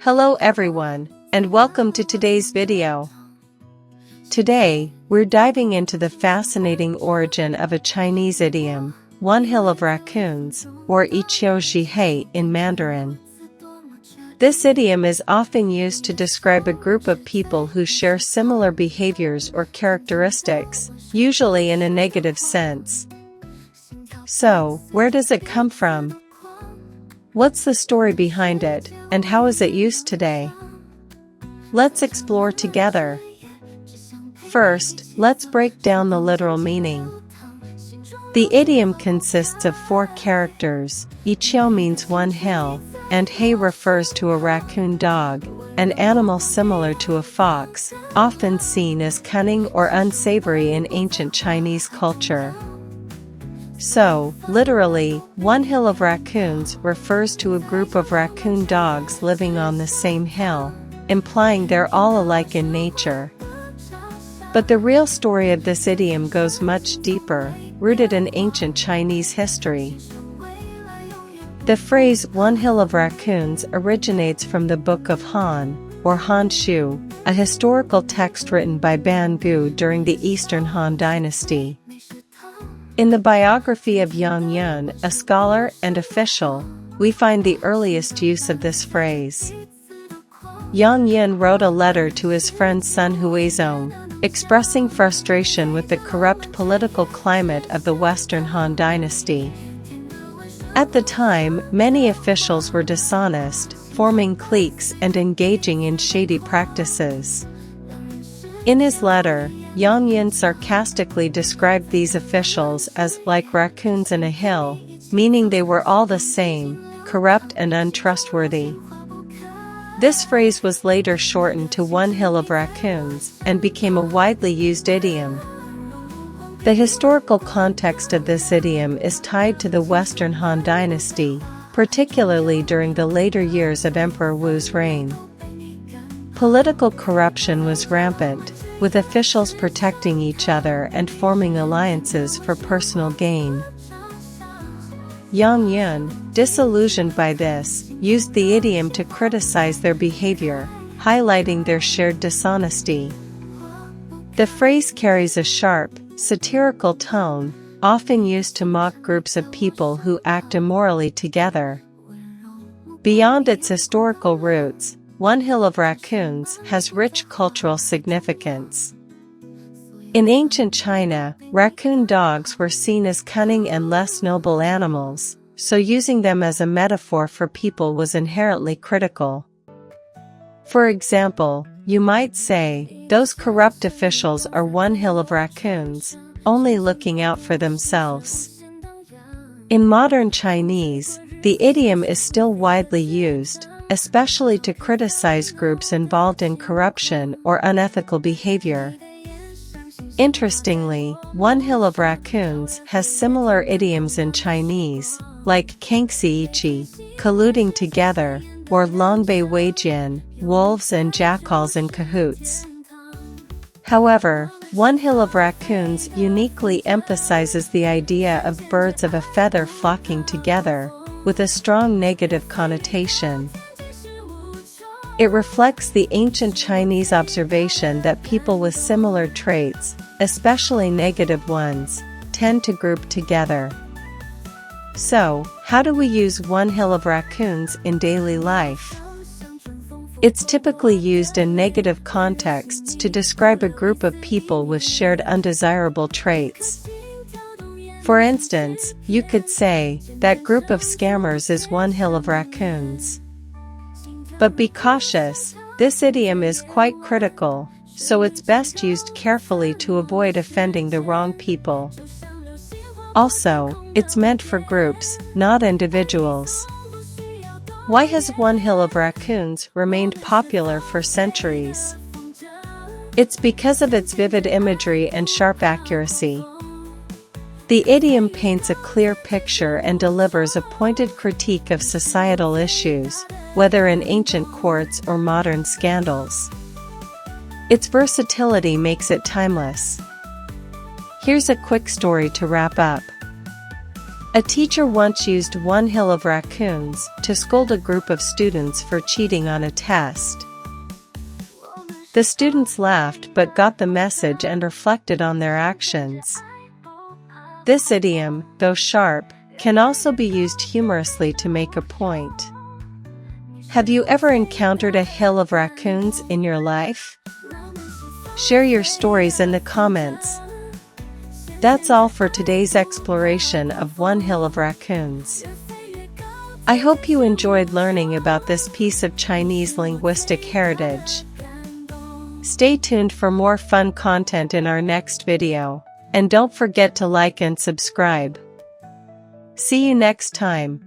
Hello everyone, and welcome to today's video. Today, we're diving into the fascinating origin of a Chinese idiom, one hill of raccoons, or一丘之貉in Mandarin. This idiom is often used to describe a group of people who share similar behaviors or characteristics, usually in a negative sense. So, where does it come from? What's the story behind it, and how is it used today? Let's explore together. First, let's break down the literal meaning. The idiom consists of 4 characters. 一丘 means one hill, and貉refers to a raccoon dog, an animal similar to a fox, often seen as cunning or unsavory in ancient Chinese culture. So, literally, one hill of raccoons refers to a group of raccoon dogs living on the same hill, implying they're all alike in nature. But the real story of this idiom goes much deeper, rooted in ancient Chinese history. The phrase one hill of raccoons originates from the Book of Han, or Han Shu, a historical text written by Ban Gu during the Eastern Han Dynasty. In the biography of Yang Yun, a scholar and official, we find the earliest use of this phrase. Yang Yun wrote a letter to his friend Sun Huizong, expressing frustration with the corrupt political climate of the Western Han Dynasty. At the time, many officials were dishonest, forming cliques and engaging in shady practices. In his letter, Yang Yun sarcastically described these officials as like raccoons in a hill, meaning they were all the same, corrupt and untrustworthy. This phrase was later shortened to one hill of raccoons and became a widely used idiom. The historical context of this idiom is tied to the Western Han Dynasty, particularly during the later years of Emperor Wu's reign. Political corruption was rampant, with officials protecting each other and forming alliances for personal gain. Yang Yun, disillusioned by this, used the idiom to criticize their behavior, highlighting their shared dishonesty. The phrase carries a sharp, satirical tone, often used to mock groups of people who act immorally together. Beyond its historical roots, one hill of raccoons has rich cultural significance. In ancient China, raccoon dogs were seen as cunning and less noble animals, so using them as a metaphor for people was inherently critical. For example, you might say, those corrupt officials are one hill of raccoons, only looking out for themselves. In modern Chinese, the idiom is still widely used, especially to criticize groups involved in corruption or unethical behavior. Interestingly, one hill of raccoons has similar idioms in Chinese, like kangxi ichi, colluding together, or longbei weijian, wolves and jackals in cahoots. However, one hill of raccoons uniquely emphasizes the idea of birds of a feather flocking together, with a strong negative connotation. It reflects the ancient Chinese observation that people with similar traits, especially negative ones, tend to group together. So, how do we use one hill of raccoons in daily life? It's typically used in negative contexts to describe a group of people with shared undesirable traits. For instance, you could say, that group of scammers is one hill of raccoons. But be cautious, this idiom is quite critical, so it's best used carefully to avoid offending the wrong people. Also, it's meant for groups, not individuals. Why has one hill of raccoons remained popular for centuries? It's because of its vivid imagery and sharp accuracy. The idiom paints a clear picture and delivers a pointed critique of societal issues, whether in ancient courts or modern scandals. Its versatility makes it timeless. Here's a quick story to wrap up. A teacher once used one hill of raccoons to scold a group of students for cheating on a test. The students laughed but got the message and reflected on their actions. This idiom, though sharp, can also be used humorously to make a point. Have you ever encountered a hill of raccoons in your life? Share your stories in the comments. That's all for today's exploration of one hill of raccoons. I hope you enjoyed learning about this piece of Chinese linguistic heritage. Stay tuned for more fun content in our next video, and don't forget to like and subscribe. See you next time.